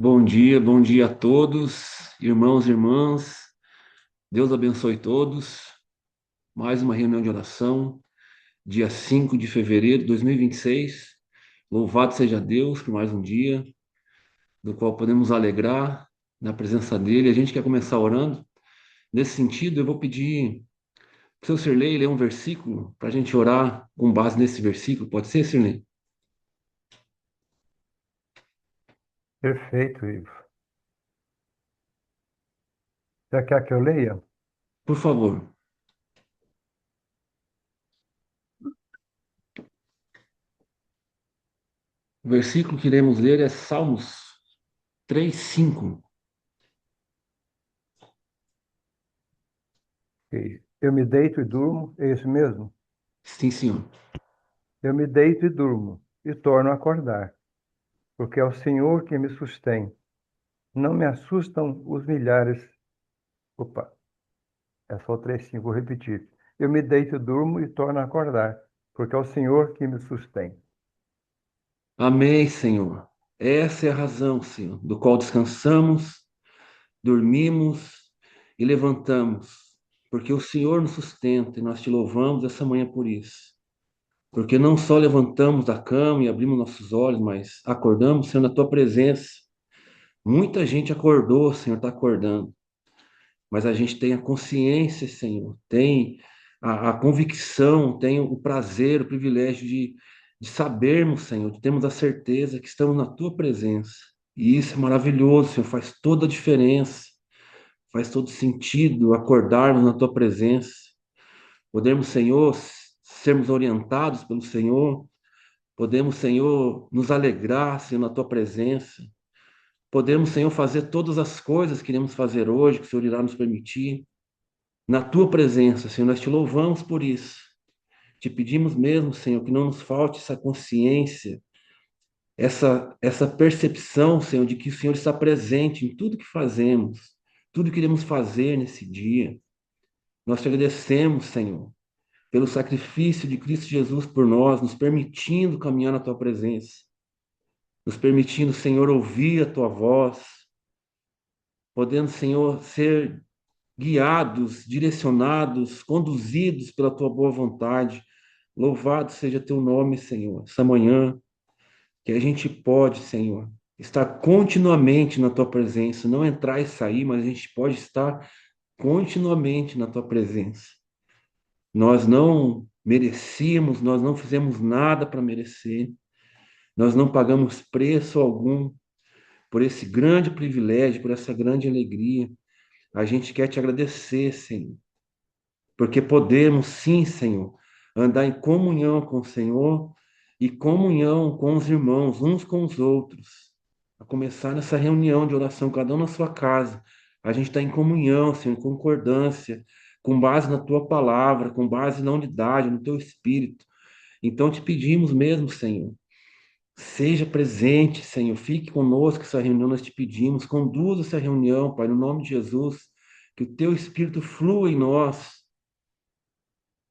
Bom dia a todos, irmãos e irmãs. Deus abençoe todos. Mais uma reunião de oração, dia 5 de fevereiro de 2026. Louvado seja Deus por mais um dia, do qual podemos alegrar na presença dele. A gente quer começar orando. Nesse sentido, eu vou pedir para o seu Sirlei ler um versículo para a gente orar com base nesse versículo. Pode ser, Sirlei? Perfeito, Ivo. Você quer que eu leia? Por favor. O versículo que iremos ler é Salmos 3:5. Ok. Eu me deito e durmo, é isso mesmo? Sim, senhor. Eu me deito e durmo, e torno a acordar, porque é o Senhor que me sustém. Não me assustam os milhares. Opa, é só o 3,5, vou repetir. Eu me deito e durmo e torno a acordar, porque é o Senhor que me sustém. Amém, Senhor. Essa é a razão, Senhor, do qual descansamos, dormimos e levantamos, porque o Senhor nos sustenta e nós te louvamos essa manhã por isso. Porque não só levantamos da cama e abrimos nossos olhos, mas acordamos, Senhor, na tua presença. Muita gente acordou, Senhor, está acordando, mas a gente tem a consciência, Senhor, tem a convicção, tem o prazer, o privilégio de sabermos, Senhor, de termos a certeza que estamos na tua presença. E isso é maravilhoso, Senhor, faz toda a diferença, faz todo sentido acordarmos na tua presença, podemos, Senhor, sermos orientados pelo Senhor, podemos, Senhor, nos alegrar, Senhor, na tua presença. Podemos, Senhor, fazer todas as coisas que queremos fazer hoje, que o Senhor irá nos permitir. Na tua presença, Senhor, nós te louvamos por isso. Te pedimos mesmo, Senhor, que não nos falte essa consciência, essa percepção, Senhor, de que o Senhor está presente em tudo que fazemos, tudo que iremos fazer nesse dia. Nós te agradecemos, Senhor, pelo sacrifício de Cristo Jesus por nós, nos permitindo caminhar na tua presença, nos permitindo, Senhor, ouvir a tua voz, podendo, Senhor, ser guiados, direcionados, conduzidos pela tua boa vontade. Louvado seja teu nome, Senhor, essa manhã, que a gente pode, Senhor, estar continuamente na tua presença, não entrar e sair, mas a gente pode estar continuamente na tua presença. Nós não merecíamos, nós não fizemos nada para merecer, nós não pagamos preço algum por esse grande privilégio, por essa grande alegria. A gente quer te agradecer, Senhor, porque podemos, sim, Senhor, andar em comunhão com o Senhor e comunhão com os irmãos, uns com os outros. A começar nessa reunião de oração, cada um na sua casa. A gente está em comunhão, Senhor, em concordância, com base na tua palavra, com base na unidade, no teu espírito. Então te pedimos mesmo, Senhor, seja presente, Senhor, fique conosco essa reunião, nós te pedimos, conduza essa reunião, Pai, no nome de Jesus, que o teu espírito flua em nós,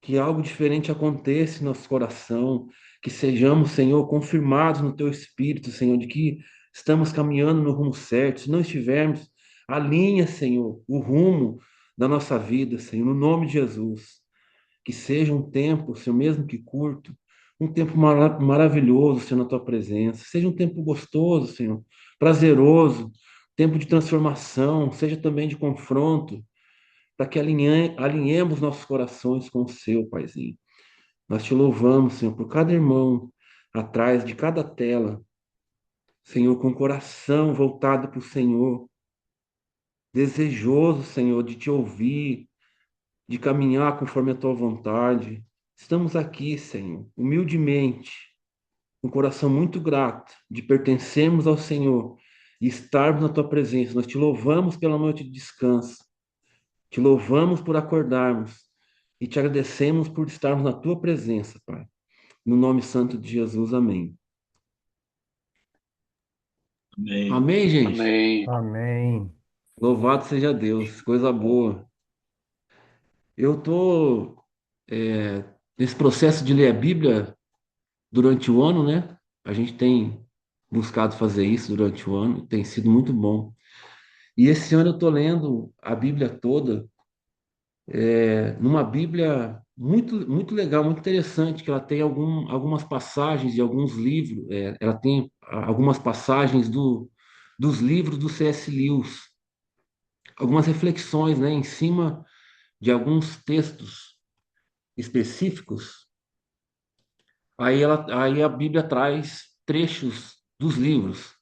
que algo diferente aconteça em nosso coração, que sejamos, Senhor, confirmados no teu espírito, Senhor, de que estamos caminhando no rumo certo. Se não estivermos, alinha, Senhor, o rumo da nossa vida, Senhor, no nome de Jesus. Que seja um tempo, Senhor, mesmo que curto, um tempo maravilhoso, Senhor, na tua presença. Seja um tempo gostoso, Senhor, prazeroso, tempo de transformação, seja também de confronto, para que alinhemos nossos corações com o seu, Paizinho. Nós te louvamos, Senhor, por cada irmão atrás de cada tela, Senhor, com o coração voltado para o Senhor, desejoso, Senhor, de te ouvir, de caminhar conforme a tua vontade. Estamos aqui, Senhor, humildemente, com um coração muito grato de pertencermos ao Senhor e estarmos na tua presença. Nós te louvamos pela noite de descanso, te louvamos por acordarmos e te agradecemos por estarmos na tua presença, Pai. No nome santo de Jesus, amém. Amém. Amém, gente? Amém. Amém. Louvado seja Deus, coisa boa. Eu tô nesse processo de ler a Bíblia durante o ano, né? A gente tem buscado fazer isso durante o ano, tem sido muito bom. E esse ano eu estou lendo a Bíblia toda, numa Bíblia muito legal, muito interessante, que ela tem algumas passagens de alguns livros, ela tem algumas passagens dos livros do C.S. Lewis, algumas reflexões, né, em cima de alguns textos específicos. Aí a Bíblia traz trechos dos livros.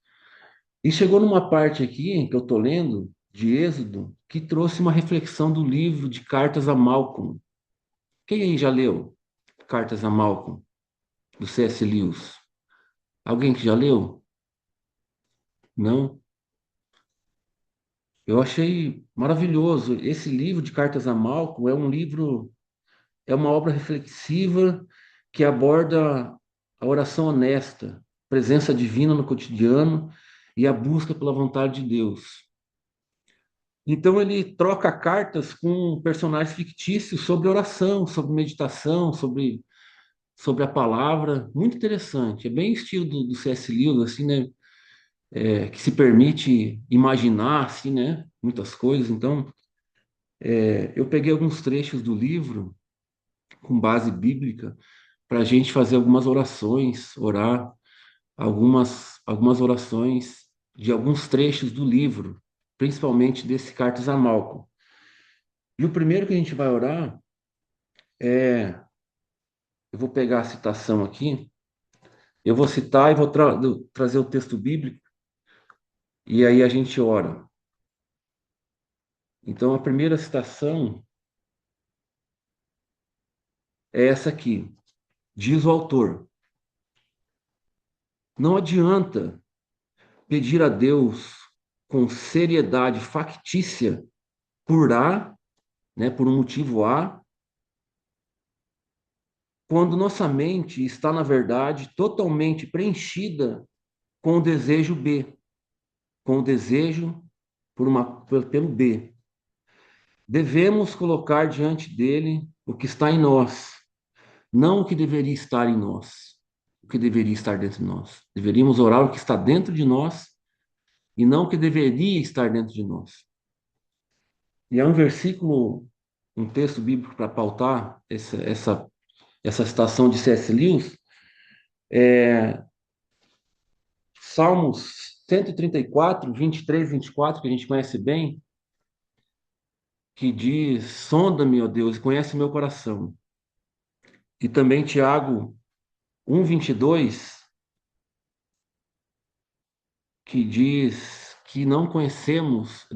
E chegou numa parte aqui que eu estou lendo, de Êxodo, que trouxe uma reflexão do livro de Cartas a Malcolm. Quem aí já leu Cartas a Malcolm, do C.S. Lewis? Alguém que já leu? Não? Eu achei maravilhoso. Esse livro de Cartas a Malcolm é uma obra reflexiva que aborda a oração honesta, presença divina no cotidiano e a busca pela vontade de Deus. Então ele troca cartas com personagens fictícios sobre oração, sobre meditação, sobre a palavra. Muito interessante. É bem estilo do C.S. Lewis, assim, né? Que se permite imaginar, assim, né? Muitas coisas. Então, eu peguei alguns trechos do livro com base bíblica para a gente fazer algumas orações, orar algumas orações de alguns trechos do livro, principalmente desse Cartas a Malcolm. E o primeiro que a gente vai orar é, eu vou pegar a citação aqui, eu vou citar e vou trazer o texto bíblico, e aí a gente ora. Então, a primeira citação é essa aqui. Diz o autor: não adianta pedir a Deus com seriedade factícia por A, né, por um motivo A, quando nossa mente está, na verdade, totalmente preenchida com o desejo B, com o desejo pelo B. Devemos colocar diante dele o que está em nós, não o que deveria estar em nós, o que deveria estar dentro de nós. Deveríamos orar o que está dentro de nós e não o que deveria estar dentro de nós. E é um versículo, um texto bíblico para pautar essa citação de C.S. Lewis, é Salmos 134, 23, 24, que a gente conhece bem, que diz: sonda-me, ó Deus, e conhece meu coração. E também Tiago 1, 22, que diz que não conhecemos,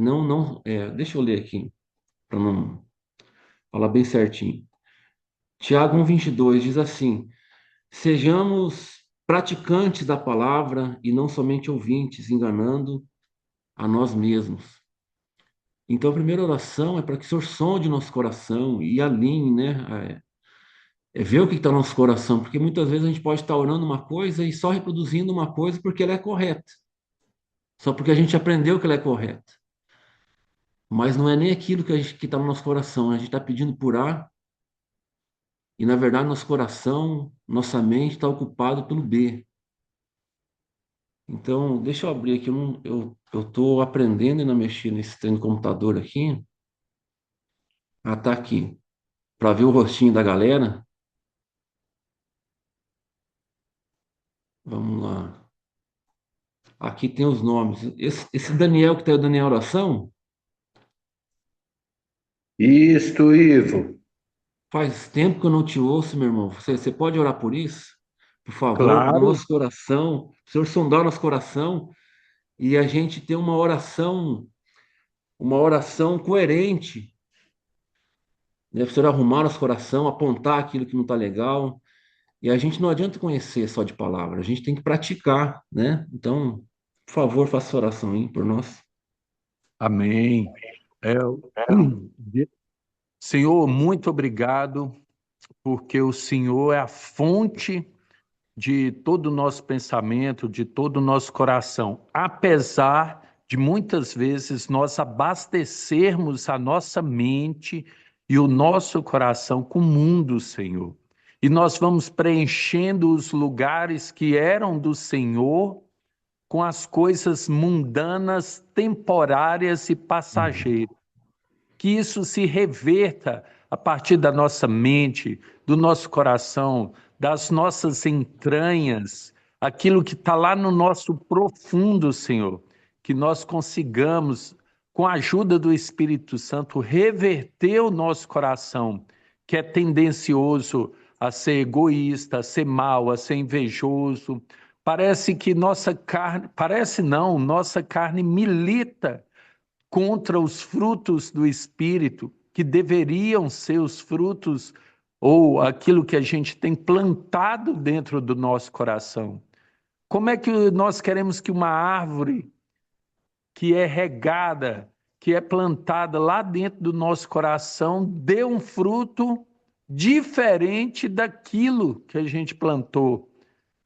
deixa eu ler aqui, para não falar bem certinho. Tiago 1, 22 diz assim: sejamos praticantes da palavra e não somente ouvintes, enganando a nós mesmos. Então, a primeira oração é para que o Senhor sonde nosso coração e alinhe, né? Ver o que está no nosso coração, porque muitas vezes a gente pode estar orando uma coisa e só reproduzindo uma coisa porque ela é correta, só porque a gente aprendeu que ela é correta. Mas não é nem aquilo que está no nosso coração, a gente está pedindo por A, e na verdade nosso coração, nossa mente está ocupado pelo B. Então, deixa eu abrir aqui, eu estou aprendendo a mexer nesse trem do computador aqui. Ah, tá aqui. Para ver o rostinho da galera, vamos lá. Aqui tem os nomes. Esse Daniel que está aí, o Daniel Oração, Isto, Ivo. faz tempo que eu não te ouço, meu irmão. Você pode orar por isso? Por favor, pelo Claro, nosso coração. O Senhor sondar o nosso coração e a gente ter uma oração coerente, né? O Senhor arrumar nosso coração, apontar aquilo que não está legal. E a gente não adianta conhecer só de palavra, a gente tem que praticar, né? Então, por favor, faça essa oração aí por nós. amém. É, Senhor, muito obrigado, porque o Senhor é a fonte de todo o nosso pensamento, de todo o nosso coração. Apesar de muitas vezes nós abastecermos a nossa mente e o nosso coração com o mundo, Senhor. E nós vamos preenchendo os lugares que eram do Senhor com as coisas mundanas, temporárias e passageiras. Que isso se reverta a partir da nossa mente, do nosso coração, das nossas entranhas, aquilo que está lá no nosso profundo, Senhor, que nós consigamos, com a ajuda do Espírito Santo, reverter o nosso coração, que é tendencioso a ser egoísta, a ser mau, a ser invejoso. Parece que nossa carne, parece não, nossa carne milita contra os frutos do Espírito, que deveriam ser os frutos ou aquilo que a gente tem plantado dentro do nosso coração. Como é que nós queremos que uma árvore que é regada, que é plantada lá dentro do nosso coração, dê um fruto diferente daquilo que a gente plantou,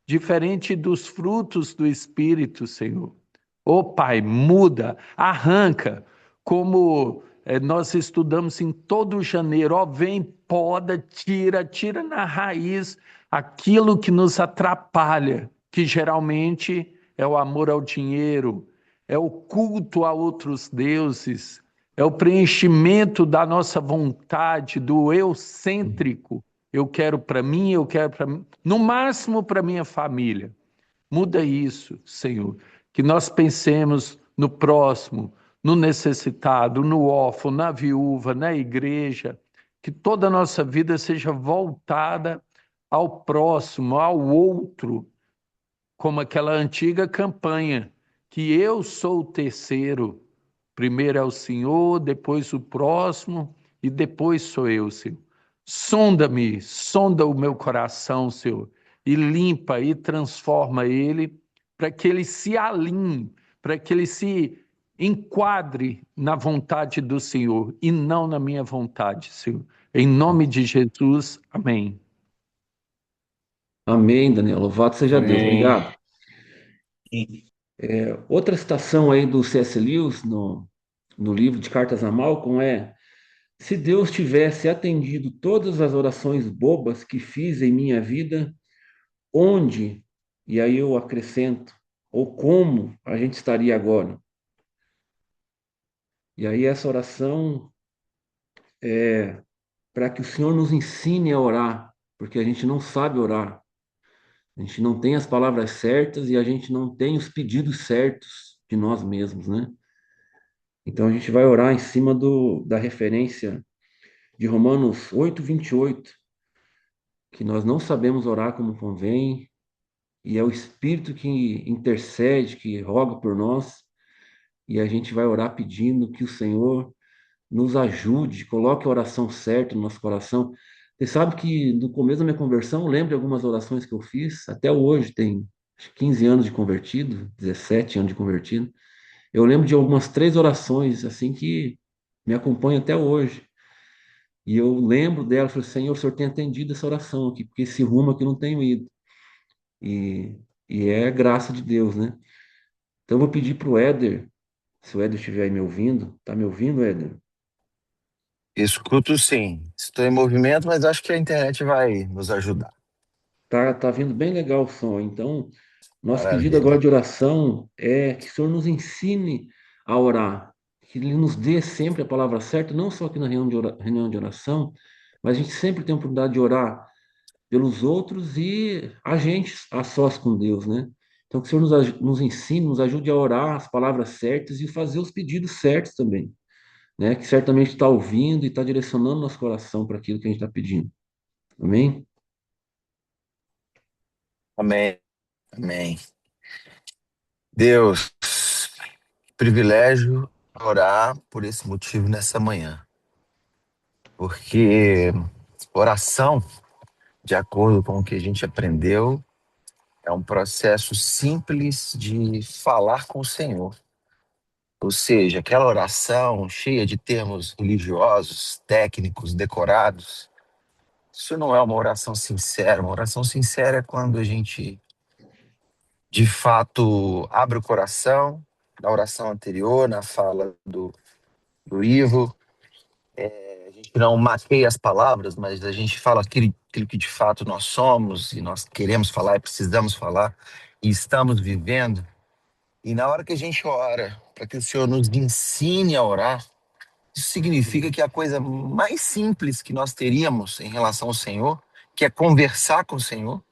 diferente dos frutos do Espírito, Senhor? Ô Pai, muda, arranca, como nós estudamos em todo janeiro, ó, vem, poda, tira na raiz aquilo que nos atrapalha, que geralmente é o amor ao dinheiro, é o culto a outros deuses, é o preenchimento da nossa vontade, do eu cêntrico. Eu quero para mim, eu quero para mim, no máximo para minha família. Muda isso, Senhor. Que nós pensemos no próximo, no necessitado, no órfão, na viúva, na igreja. Que toda a nossa vida seja voltada ao próximo, ao outro, como aquela antiga campanha, que eu sou o terceiro. Primeiro é o Senhor, depois o próximo e depois sou eu, Senhor. Sonda-me, sonda o meu coração, Senhor, e limpa e transforma ele para que ele se alinhe, para que ele se enquadre na vontade do Senhor e não na minha vontade, Senhor. Em nome de Jesus, amém. Amém, Daniel. Louvado seja Deus. Amém. Obrigado. Outra citação aí do C.S. Lewis no livro de Cartas a Malcolm é: se Deus tivesse atendido todas as orações bobas que fiz em minha vida, onde, e aí eu acrescento, ou como a gente estaria agora? E aí essa oração é para que o Senhor nos ensine a orar, porque a gente não sabe orar. A gente não tem as palavras certas e a gente não tem os pedidos certos de nós mesmos, né? Então a gente vai orar em cima da referência de Romanos 8:28, que nós não sabemos orar como convém, e é o Espírito que intercede, que roga por nós, e a gente vai orar pedindo que o Senhor nos ajude, coloque a oração certa no nosso coração. Você sabe que no começo da minha conversão, eu lembro de algumas orações que eu fiz, até hoje, tem acho que 15 anos de convertido, 17 anos de convertido. Eu lembro de algumas 3 orações, assim, que me acompanham até hoje. E eu lembro dela, falei, Senhor, o Senhor tem atendido essa oração aqui, porque esse rumo aqui não tenho ido. E, e é graça de Deus, né? Então eu vou pedir para o Éder, se o Éder estiver aí me ouvindo, tá me ouvindo, Éder? Escuto sim. Estou em movimento, mas acho que a internet vai nos ajudar. Tá vindo bem legal o som. Então, nosso pedido agora Maravilha. de oração é que o Senhor nos ensine a orar, que Ele nos dê sempre a palavra certa, não só aqui na reunião de oração, mas a gente sempre tem a oportunidade de orar pelos outros e a gente a sós com Deus, né? Então, que o Senhor nos ensine, nos ajude a orar as palavras certas e fazer os pedidos certos também, né? Que certamente está ouvindo e está direcionando nosso coração para aquilo que a gente está pedindo. Amém? Amém. Amém. Deus, que privilégio orar por esse motivo nessa manhã. Porque oração, de acordo com o que a gente aprendeu, é um processo simples de falar com o Senhor. Ou seja, aquela oração cheia de termos religiosos, técnicos, decorados, isso não é uma oração sincera. Uma oração sincera é quando a gente, de fato, abre o coração, na oração anterior, na fala do Ivo, a gente não maqueia as palavras, mas a gente fala aquilo que de fato nós somos e nós queremos falar e precisamos falar e estamos vivendo. E na hora que a gente ora, para que o Senhor nos ensine a orar, isso significa que a coisa mais simples que nós teríamos em relação ao Senhor, que é conversar com o Senhor,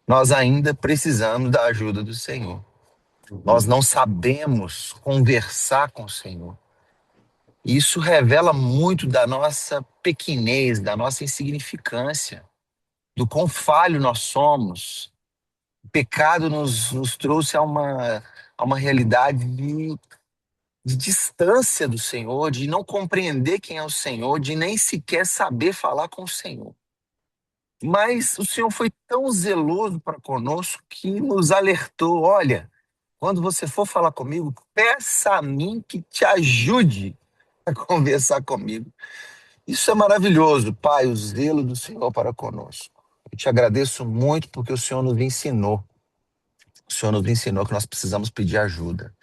nós ainda precisamos da ajuda do Senhor. Nós Uhum. não sabemos conversar com o Senhor. Isso revela muito da nossa pequenez, da nossa insignificância, do quão falho nós somos. O pecado nos trouxe a uma realidade de distância do Senhor, de não compreender quem é o Senhor, de nem sequer saber falar com o Senhor. Mas o Senhor foi tão zeloso para conosco que nos alertou: olha, quando você for falar comigo, peça a mim que te ajude a conversar comigo. Isso é maravilhoso, Pai, o zelo do Senhor para conosco. Eu te agradeço muito porque o Senhor nos ensinou. O Senhor nos ensinou que nós precisamos pedir ajuda.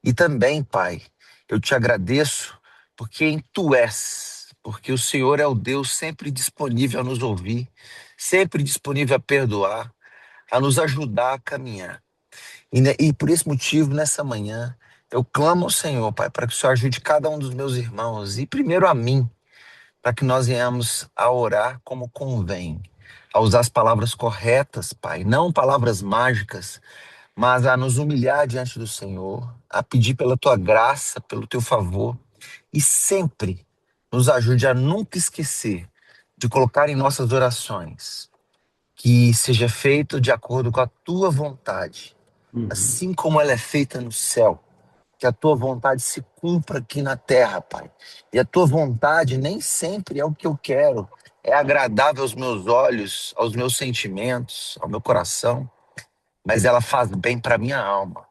E também, Pai, eu te agradeço porque Tu és, porque o Senhor é o Deus sempre disponível a nos ouvir, sempre disponível a perdoar, a nos ajudar a caminhar. E por esse motivo, nessa manhã, eu clamo ao Senhor, Pai, para que o Senhor ajude cada um dos meus irmãos, e primeiro a mim, para que nós venhamos a orar como convém, a usar as palavras corretas, Pai, não palavras mágicas, mas a nos humilhar diante do Senhor, a pedir pela tua graça, pelo teu favor, e sempre nos ajude a nunca esquecer de colocar em nossas orações que seja feito de acordo com a tua vontade, Uhum. assim como ela é feita no céu. Que a tua vontade se cumpra aqui na terra, Pai. E a tua vontade nem sempre é o que eu quero, é agradável aos meus olhos, aos meus sentimentos, ao meu coração, mas ela faz bem para minha alma.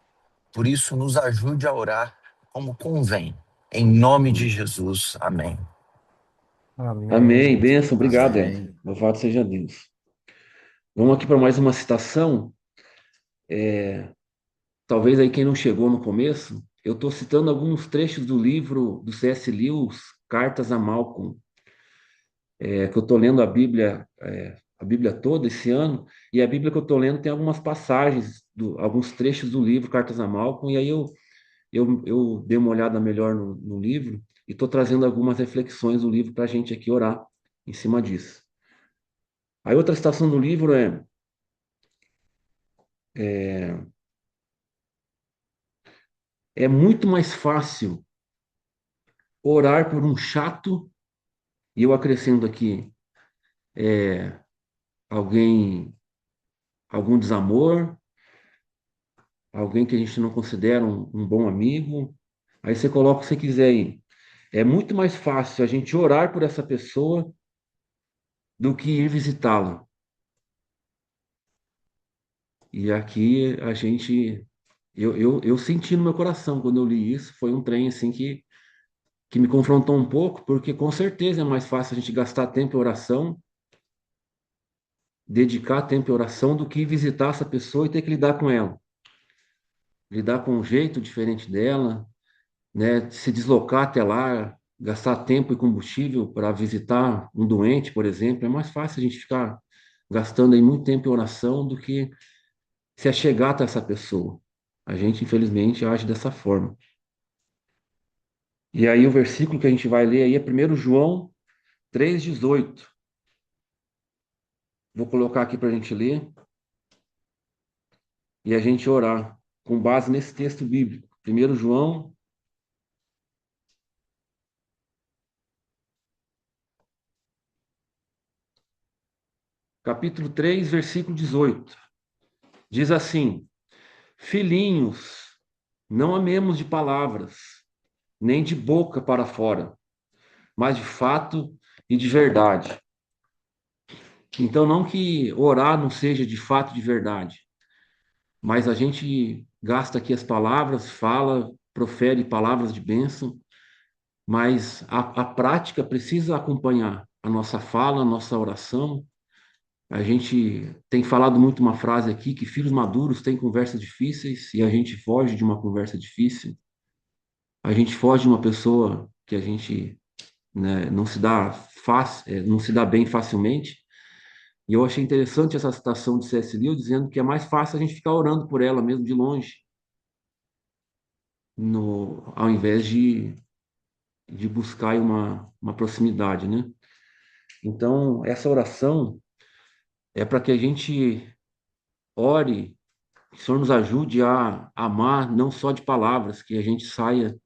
Por isso, nos ajude a orar como convém. Em nome de Jesus. Amém. Amém. Amém, bênção, obrigado, Éder. Amém. Louvado seja Deus. Vamos aqui para mais uma citação. Talvez aí quem não chegou no começo, eu estou citando alguns trechos do livro do C.S. Lewis, Cartas a Malcolm, que eu estou lendo a Bíblia toda esse ano, e a Bíblia que eu estou lendo tem algumas passagens, alguns trechos do livro Cartas a Malcolm, e aí eu dei uma olhada melhor no livro e estou trazendo algumas reflexões do livro para a gente aqui orar em cima disso. Aí outra citação do livro é é muito mais fácil orar por um chato, e eu acrescento aqui, é, alguém, algum desamor, alguém que a gente não considera um bom amigo. Aí você coloca o que você quiser aí. É muito mais fácil a gente orar por essa pessoa do que ir visitá-la. E aqui a gente, eu senti no meu coração quando eu li isso, foi um trem assim que me confrontou um pouco, porque com certeza é mais fácil a gente gastar tempo em oração, dedicar tempo em oração, do que visitar essa pessoa e ter que lidar com ela. Lidar com um jeito diferente dela, né? Se deslocar até lá, gastar tempo e combustível para visitar um doente, por exemplo. É mais fácil a gente ficar gastando aí muito tempo em oração do que se achegar até essa pessoa. A gente, infelizmente, age dessa forma. E aí o versículo que a gente vai ler aí é 1 João 3,18. Vou colocar aqui para a gente ler e a gente orar com base nesse texto bíblico. 1 João, capítulo 3, versículo 18. Diz assim: Filhinhos, não amemos de palavras, nem de boca para fora, mas de fato e de verdade. Então, não que orar não seja de fato e de verdade, mas a gente gasta aqui as palavras, fala, profere palavras de bênção, mas a prática precisa acompanhar a nossa fala, a nossa oração. A gente tem falado muito uma frase aqui, que filhos maduros têm conversas difíceis, e a gente foge de uma conversa difícil. A gente foge de uma pessoa que a gente, né, não se dá bem facilmente. E eu achei interessante essa citação de C.S. Lewis dizendo que é mais fácil a gente ficar orando por ela mesmo de longe, ao invés de buscar aí uma proximidade, né? Então, essa oração é para que a gente ore, que o Senhor nos ajude a amar não só de palavras, que a gente saia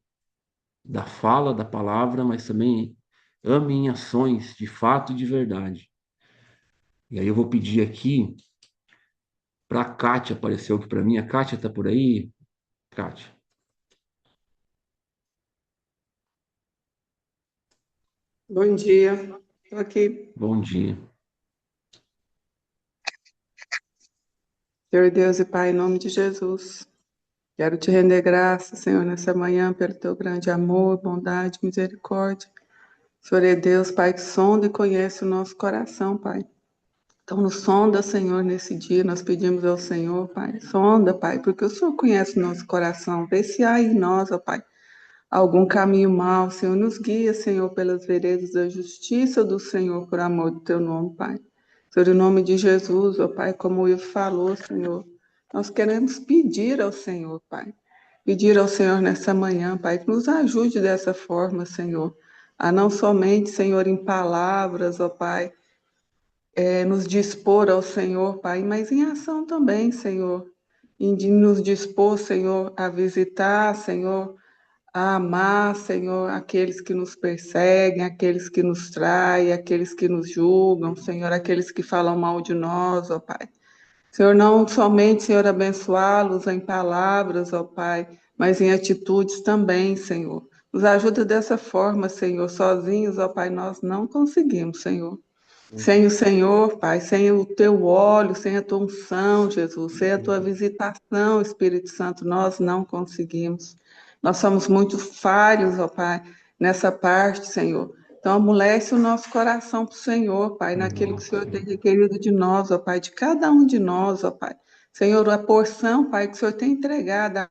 da fala da palavra, mas também ame em ações de fato e de verdade. E aí eu vou pedir aqui para a Kátia, apareceu aqui para mim. A Kátia está por aí? Kátia, Bom dia, estou aqui. bom dia. Senhor Deus e Pai, em nome de Jesus, quero te render graças, Senhor, nessa manhã, pelo teu grande amor, bondade, misericórdia. Senhor é Deus, Pai, que sonda e conhece o nosso coração, Pai. Então, nos sonda, Senhor, nesse dia, nós pedimos ao Senhor, Pai, sonda, Pai, porque o Senhor conhece o nosso coração. Vê se há em nós, ó Pai, algum caminho mau, Senhor, nos guia, Senhor, pelas veredas da justiça do Senhor, por amor do teu nome, Pai. Senhor, em nome de Jesus, ó Pai, como o Ivo falou, Senhor, nós queremos pedir ao Senhor, Pai. Pedir ao Senhor nessa manhã, Pai, que nos ajude dessa forma, Senhor, a não somente, Senhor, em palavras, ó Pai, nos dispor ao Senhor, Pai, mas em ação também, Senhor, em de nos dispor, Senhor, a visitar, Senhor, a amar, Senhor, aqueles que nos perseguem, aqueles que nos traem, aqueles que nos julgam, Senhor, aqueles que falam mal de nós, ó Pai. Senhor, não somente, Senhor, abençoá-los em palavras, ó Pai, mas em atitudes também, Senhor. Nos ajuda dessa forma, Senhor. Sozinhos, ó Pai, nós não conseguimos, Senhor. Sem o Senhor, Pai, sem o teu óleo, sem a tua unção, Jesus, sem a tua visitação, Espírito Santo, nós não conseguimos. Nós somos muito falhos, ó Pai, nessa parte, Senhor. Então, amolece o nosso coração para o Senhor, Pai, naquilo que o Senhor tem requerido de nós, ó Pai, de cada um de nós, ó Pai. Senhor, a porção, Pai, que o Senhor tem entregado a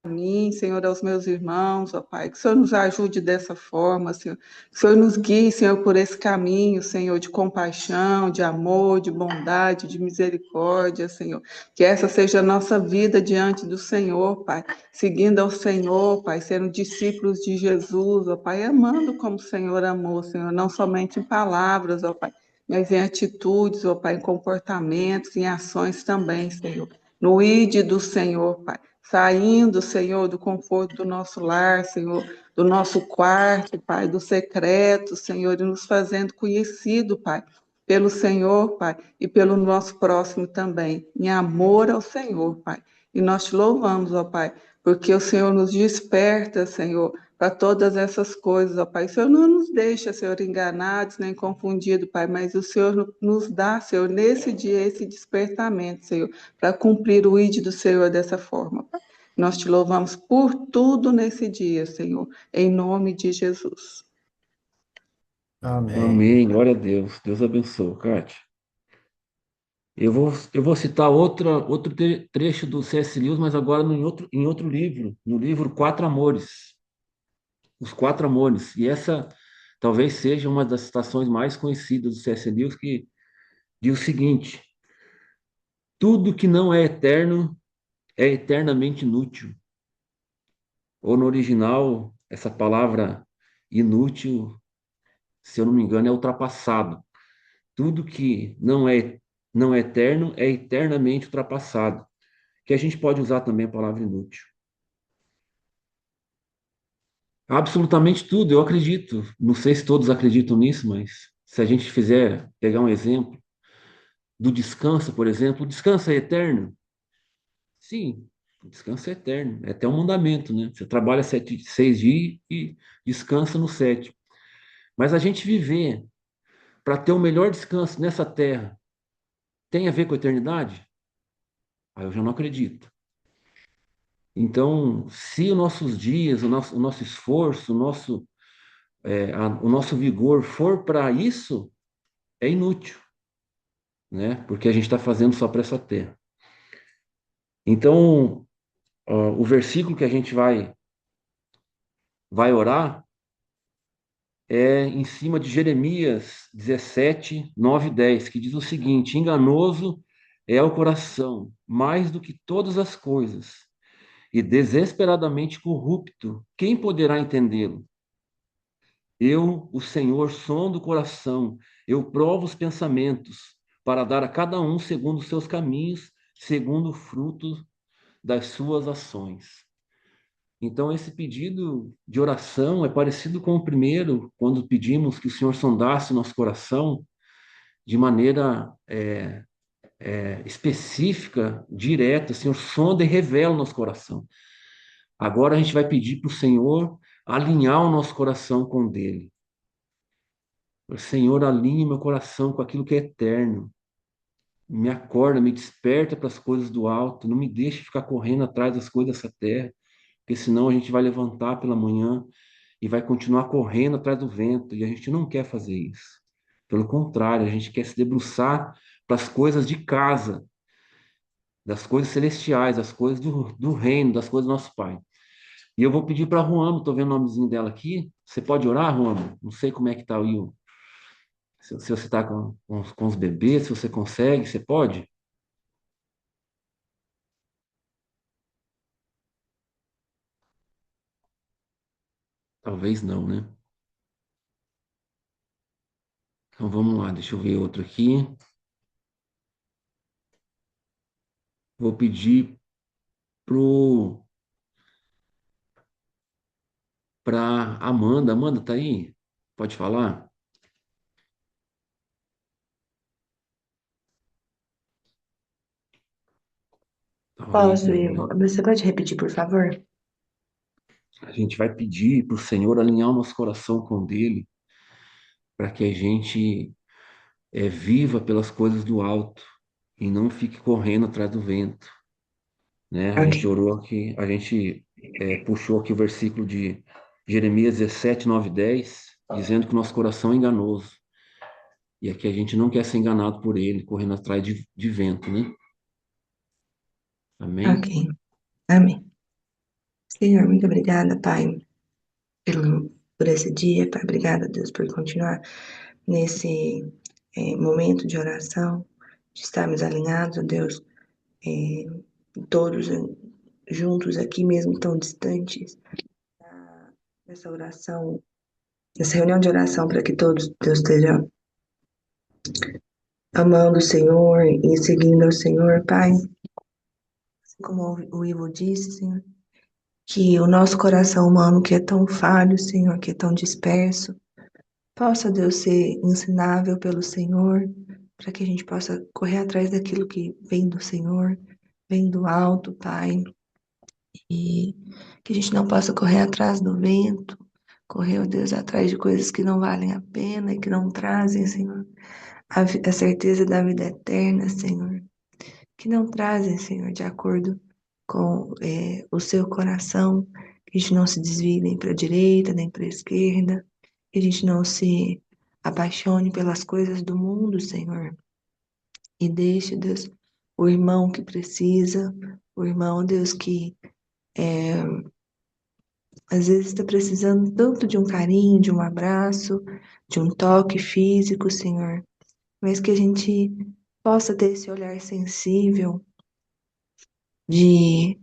mim, Senhor, aos meus irmãos, ó Pai, que o Senhor nos ajude dessa forma, Senhor, que o Senhor nos guie, Senhor, por esse caminho, Senhor, de compaixão, de amor, de bondade, de misericórdia, Senhor, que essa seja a nossa vida diante do Senhor, Pai, seguindo ao Senhor, Pai, sendo discípulos de Jesus, ó Pai, amando como o Senhor amou, Senhor, não somente em palavras, ó Pai, mas em atitudes, ó Pai, em comportamentos, em ações também, Senhor, no ide do Senhor, Pai, saindo, Senhor, do conforto do nosso lar, Senhor, do nosso quarto, Pai, do secreto, Senhor, e nos fazendo conhecido, Pai, pelo Senhor, Pai, e pelo nosso próximo também, em amor ao Senhor, Pai. E nós te louvamos, ó Pai, porque o Senhor nos desperta, Senhor, para todas essas coisas, ó Pai. O Senhor não nos deixa, Senhor, enganados nem confundidos, Pai, mas o Senhor nos dá, Senhor, nesse dia, esse despertamento, Senhor, para cumprir o ID do Senhor dessa forma. Nós te louvamos por tudo nesse dia, Senhor, em nome de Jesus. Amém. Amém, glória a Deus. Deus abençoe, Kátia. Eu vou citar outro trecho do C.S. Lewis, mas agora em outro livro, no livro Quatro Amores. Os Quatro Amores. E essa talvez seja uma das citações mais conhecidas do C.S. Lewis, que diz o seguinte: tudo que não é eterno é eternamente inútil. Ou no original, essa palavra inútil, se eu não me engano, é ultrapassado. Tudo que não é eterno é eternamente ultrapassado. Que a gente pode usar também a palavra inútil. Absolutamente tudo, eu acredito. Não sei se todos acreditam nisso, mas se a gente fizer pegar um exemplo do descanso, por exemplo, o descanso é eterno? Sim, o descanso é eterno. É até um mandamento, né? Você trabalha 6 dias e descansa no sétimo. Mas a gente viver para ter o melhor descanso nessa terra tem a ver com a eternidade? Aí eu já não acredito. Então, se os nossos dias, o nosso esforço, o nosso vigor for para isso, é inútil, né? Porque a gente está fazendo só para essa terra. Então, o versículo que a gente vai orar é em cima de Jeremias 17, 9 e 10, que diz o seguinte: enganoso é o coração, mais do que todas as coisas, e desesperadamente corrupto, quem poderá entendê-lo? Eu, o Senhor, sondo o coração, eu provo os pensamentos, para dar a cada um segundo os seus caminhos, segundo o fruto das suas ações. Então, esse pedido de oração é parecido com o primeiro, quando pedimos que o Senhor sondasse nosso coração de maneira específica, direta. O Senhor sonda e revela o nosso coração. Agora a gente vai pedir para o Senhor alinhar o nosso coração com o dele. O Senhor, alinhe meu coração com aquilo que é eterno. Me acorda, me desperta para as coisas do alto. Não me deixe ficar correndo atrás das coisas dessa terra, porque senão a gente vai levantar pela manhã e vai continuar correndo atrás do vento. E a gente não quer fazer isso. Pelo contrário, a gente quer se debruçar para as coisas de casa, das coisas celestiais, das coisas do reino, das coisas do nosso Pai. E eu vou pedir para a Ruama, estou vendo o nomezinho dela aqui. Você pode orar, Ruama? Não sei como é que está aí, se você está com os bebês, se você consegue, você pode? Talvez não, né? Então vamos lá, deixa eu ver outro aqui. Vou pedir para Amanda. Amanda, tá aí? Pode falar? Talvez Posso, não, Ivo? né? Você pode repetir, por favor? A gente vai pedir para o Senhor alinhar o nosso coração com o dele, para que a gente viva pelas coisas do alto e não fique correndo atrás do vento, né? A gente Ok, orou aqui, a gente puxou aqui o versículo de Jeremias 17, 9 e 10, dizendo que o nosso coração é enganoso. E aqui a gente não quer ser enganado por ele, correndo atrás de vento, né? ok. Amém? Amém. Senhor, muito obrigada, Pai, por esse dia, Pai. Obrigada, Deus, por continuar nesse momento de oração, de estarmos alinhados, ó Deus, eh, todos juntos aqui, mesmo tão distantes, nessa oração, nessa reunião de oração, para que todos, Deus, esteja amando o Senhor e seguindo ao Senhor, Pai. Assim como o Ivo disse, Senhor, que o nosso coração humano, que é tão falho, Senhor, que é tão disperso, possa, Deus, ser ensinável pelo Senhor, para que a gente possa correr atrás daquilo que vem do Senhor, vem do alto, Pai, e que a gente não possa correr atrás do vento, correr, ó Deus, atrás de coisas que não valem a pena e que não trazem, Senhor, a certeza da vida eterna, Senhor, que não trazem, Senhor, de acordo com o seu coração, que a gente não se desvie nem para a direita, nem para a esquerda, que a gente não se apaixone pelas coisas do mundo, Senhor, e deixe, Deus, o irmão que precisa, o irmão, Deus, que às vezes está precisando tanto de um carinho, de um abraço, de um toque físico, Senhor, mas que a gente possa ter esse olhar sensível de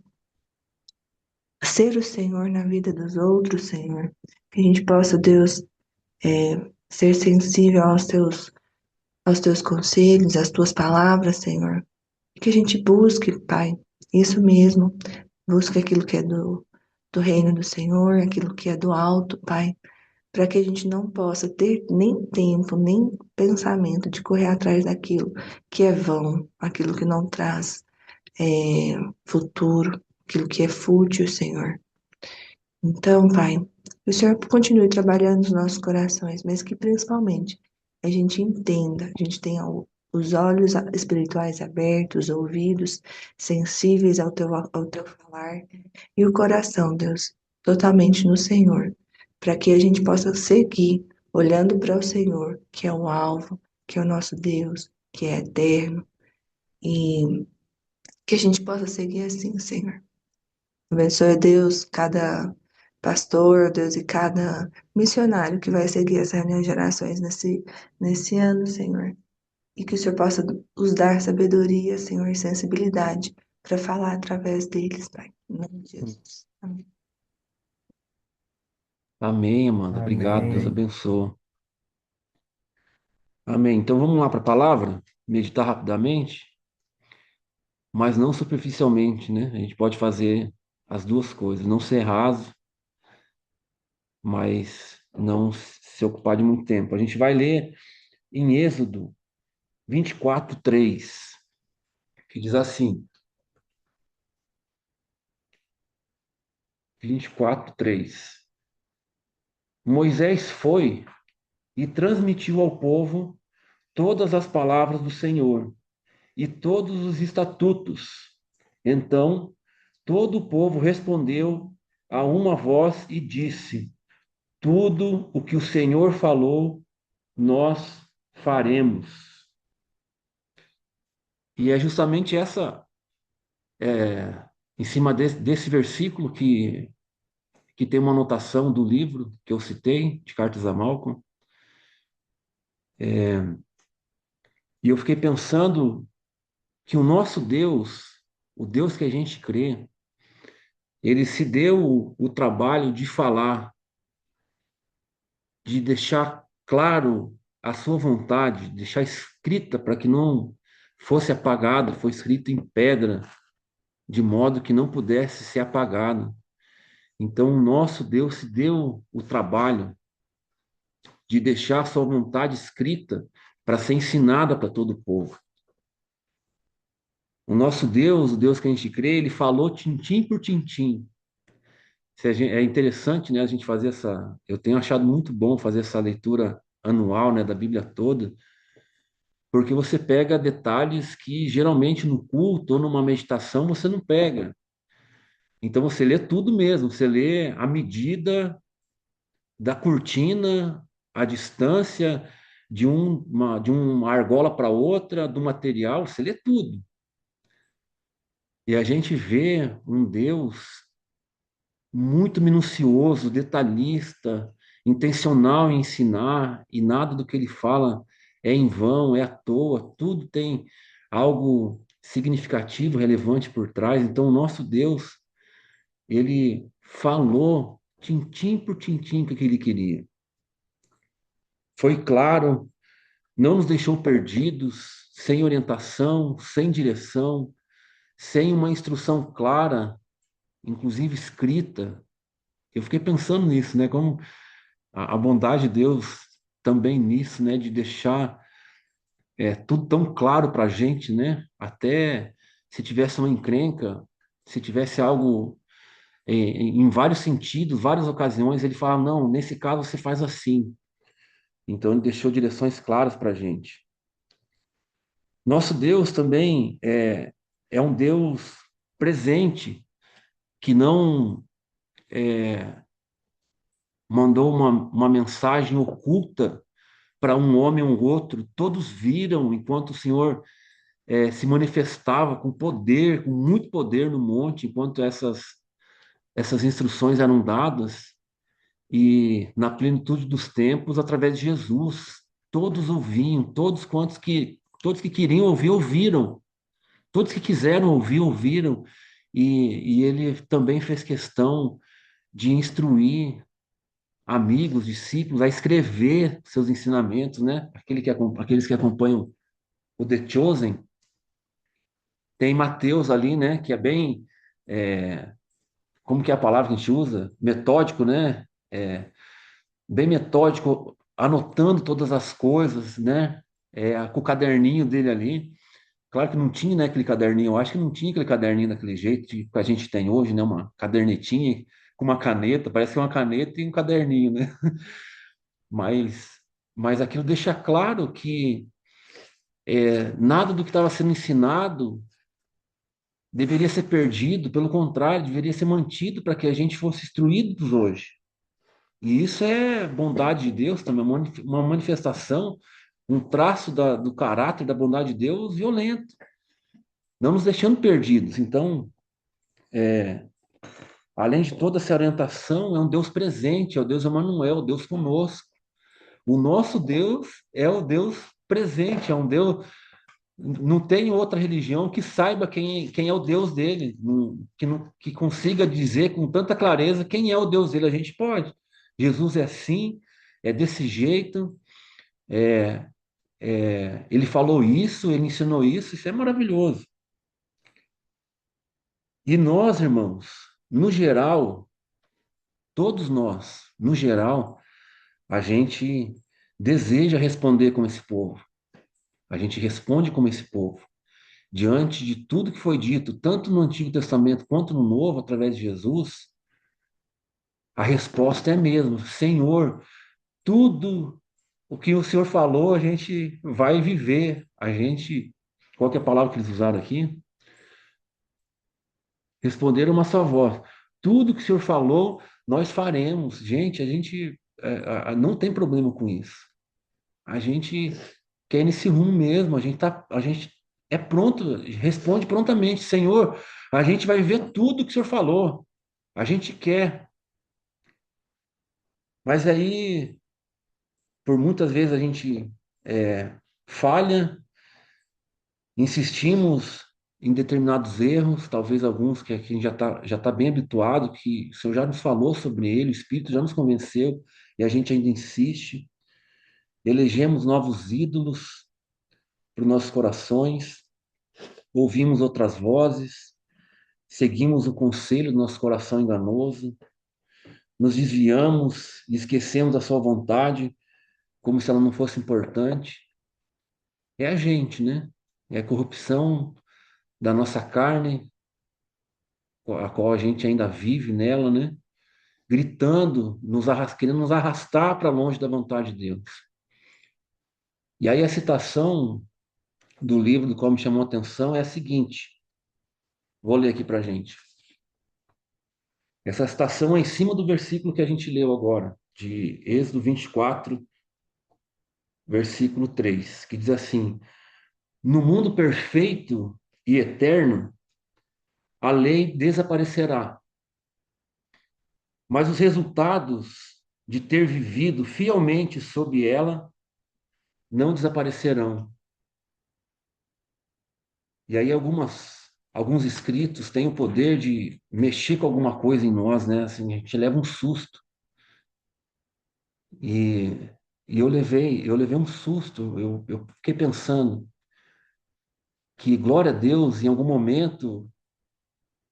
ser o Senhor na vida dos outros, Senhor. Que a gente possa, Deus, ser sensível aos teus conselhos, às tuas palavras, Senhor. Que a gente busque, Pai, isso mesmo. Busque aquilo que é do reino do Senhor, aquilo que é do alto, Pai. Para que a gente não possa ter nem tempo, nem pensamento de correr atrás daquilo que é vão, aquilo que não traz futuro, aquilo que é fútil, Senhor. Então, Pai, que o Senhor continue trabalhando nos nossos corações, mas que principalmente a gente entenda, a gente tenha os olhos espirituais abertos, ouvidos sensíveis ao teu falar e o coração, Deus, totalmente no Senhor, para que a gente possa seguir olhando para o Senhor, que é o alvo, que é o nosso Deus, que é eterno, e que a gente possa seguir assim, Senhor. Abençoe, Deus, cada pastor, Deus, e cada missionário que vai seguir essa reunião de orações nesse ano, Senhor. E que o Senhor possa nos dar sabedoria, Senhor, e sensibilidade para falar através deles, Pai. Em nome de Jesus. Amém. Amém, Amanda. Obrigado. Deus Amém. abençoe. Amém. Então vamos lá para a palavra, meditar rapidamente, mas não superficialmente, né? A gente pode fazer as duas coisas, não ser raso, mas não se ocupar de muito tempo. A gente vai ler em Êxodo 24:3, que diz assim: 24:3. Moisés foi e transmitiu ao povo todas as palavras do Senhor e todos os estatutos. Então, todo o povo respondeu a uma voz e disse: tudo o que o Senhor falou, nós faremos. E é justamente em cima desse versículo que tem uma anotação do livro que eu citei, de Cartas a Malcolm. E eu fiquei pensando que o nosso Deus, o Deus que a gente crê, ele se deu o trabalho de falar, de deixar claro a sua vontade, deixar escrita para que não fosse apagado, foi escrito em pedra, de modo que não pudesse ser apagado. Então, o nosso Deus se deu o trabalho de deixar a sua vontade escrita para ser ensinada para todo o povo. O nosso Deus, o Deus que a gente crê, ele falou tintim por tintim. É interessante, né, a gente fazer essa. Eu tenho achado muito bom fazer essa leitura anual, né, da Bíblia toda, porque você pega detalhes que geralmente no culto ou numa meditação você não pega. Então você lê tudo mesmo, você lê a medida da cortina, a distância de uma argola para outra, do material, você lê tudo. E a gente vê um Deus muito minucioso, detalhista, intencional em ensinar, e nada do que ele fala é em vão, é à toa, tudo tem algo significativo, relevante por trás. Então, o nosso Deus, ele falou tintim por tintim o que ele queria. Foi claro, não nos deixou perdidos, sem orientação, sem direção, sem uma instrução clara, inclusive escrita. Eu fiquei pensando nisso, né? Como a bondade de Deus também nisso, né? De deixar tudo tão claro para a gente, né? Até se tivesse uma encrenca, se tivesse algo em vários sentidos, várias ocasiões, ele fala, não, nesse caso você faz assim. Então ele deixou direções claras para a gente. Nosso Deus também é um Deus presente, que não mandou uma mensagem oculta para um homem ou outro. Todos viram enquanto o Senhor se manifestava com poder, com muito poder no monte, enquanto essas instruções eram dadas, e na plenitude dos tempos, através de Jesus. Todos ouviam, todos que queriam ouvir, ouviram. Todos que quiseram ouvir, ouviram. E ele também fez questão de instruir amigos, discípulos, a escrever seus ensinamentos, né? Aqueles que acompanham o The Chosen, tem Mateus ali, né? Que é bem, como que é a palavra que a gente usa? Metódico, né? Bem metódico, anotando todas as coisas, né? Com o caderninho dele ali. Claro que não tinha, né, aquele caderninho, eu acho que não tinha aquele caderninho daquele jeito que a gente tem hoje, né? Uma cadernetinha com uma caneta, parece que é uma caneta e um caderninho, né? Mas, mas aquilo deixa claro que nada do que estava sendo ensinado deveria ser perdido, pelo contrário, deveria ser mantido para que a gente fosse instruídos hoje. E isso é bondade de Deus também, uma manifestação, um traço do caráter da bondade de Deus violento, não nos deixando perdidos. Então, além de toda essa orientação, é um Deus presente, é o Deus Emmanuel, o Deus conosco. O nosso Deus é o Deus presente, é um Deus não tem outra religião que saiba quem é o Deus dele, que consiga dizer com tanta clareza quem é o Deus dele. A gente pode. Jesus é assim, é desse jeito, ele falou isso, ele ensinou isso é maravilhoso. E nós, irmãos, no geral, todos nós, no geral, a gente deseja responder como esse povo. A gente responde como esse povo. Diante de tudo que foi dito, tanto no Antigo Testamento quanto no Novo, através de Jesus, a resposta é a mesma: Senhor, tudo o que o Senhor falou, a gente vai viver. Qual que é a palavra que eles usaram aqui? Responderam uma só voz: tudo que o Senhor falou, nós faremos. Gente, a gente não tem problema com isso. A gente quer ir nesse rumo mesmo. A gente é pronto, responde prontamente: Senhor, a gente vai viver tudo que o Senhor falou. A gente quer. Mas aí, por muitas vezes a gente falha, insistimos em determinados erros, talvez alguns que a gente já tá bem habituado, que o Senhor já nos falou sobre ele, o Espírito já nos convenceu, e a gente ainda insiste. Elegemos novos ídolos para os nossos corações, ouvimos outras vozes, seguimos o conselho do nosso coração enganoso, nos desviamos e esquecemos a sua vontade, como se ela não fosse importante. É a gente, né? É a corrupção da nossa carne, a qual a gente ainda vive nela, né? Gritando, querendo nos arrastar para longe da vontade de Deus. E aí a citação do livro do qual me chamou a atenção é a seguinte. Vou ler aqui para a gente. Essa citação é em cima do versículo que a gente leu agora, de Êxodo 24, versículo 3, que diz assim: no mundo perfeito e eterno, a lei desaparecerá, mas os resultados de ter vivido fielmente sob ela não desaparecerão. E aí alguns escritos têm o poder de mexer com alguma coisa em nós, né? Assim, a gente leva um susto. E, e eu levei um susto. Eu fiquei pensando que, glória a Deus, em algum momento,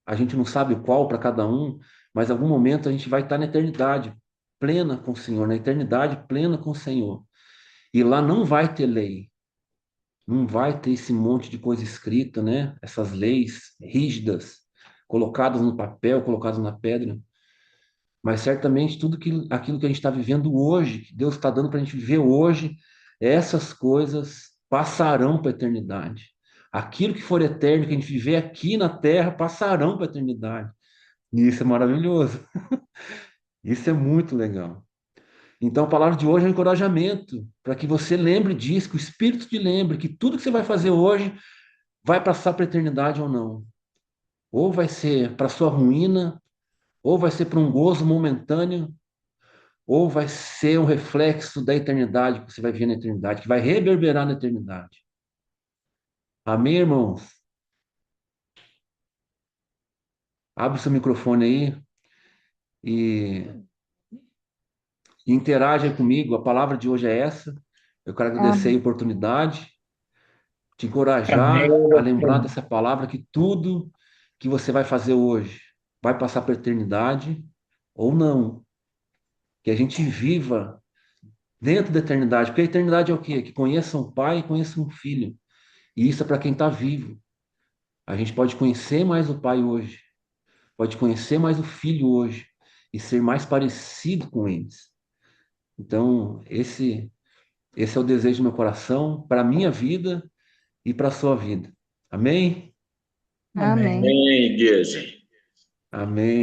a gente não sabe qual para cada um, mas em algum momento a gente vai estar na eternidade plena com o Senhor, na eternidade plena com o Senhor. E lá não vai ter lei, não vai ter esse monte de coisa escrita, né? Essas leis rígidas, colocadas no papel, colocadas na pedra. Mas certamente aquilo que a gente está vivendo hoje, que Deus está dando para a gente viver hoje, essas coisas passarão para a eternidade. Aquilo que for eterno, que a gente viver aqui na terra, passarão para a eternidade. E isso é maravilhoso. Isso é muito legal. Então, a palavra de hoje é um encorajamento para que você lembre disso, que o Espírito te lembre que tudo que você vai fazer hoje vai passar para a eternidade ou não. Ou vai ser para sua ruína, ou vai ser para um gozo momentâneo, ou vai ser um reflexo da eternidade que você vai ver na eternidade, que vai reverberar na eternidade. Amém, irmãos? Abre seu microfone aí e interage comigo. A palavra de hoje é essa. Eu quero agradecer a Amém. oportunidade, te encorajar a lembrar Amém. dessa palavra, que tudo que você vai fazer hoje vai passar para a eternidade ou não. Que a gente viva dentro da eternidade, porque a eternidade é o quê? Que conheça um pai e conheça um filho. E isso é para quem está vivo. A gente pode conhecer mais o pai hoje, pode conhecer mais o filho hoje e ser mais parecido com eles. Então, esse é o desejo do meu coração para a minha vida e para a sua vida. Amém? Amém. Amém, igreja. Amém.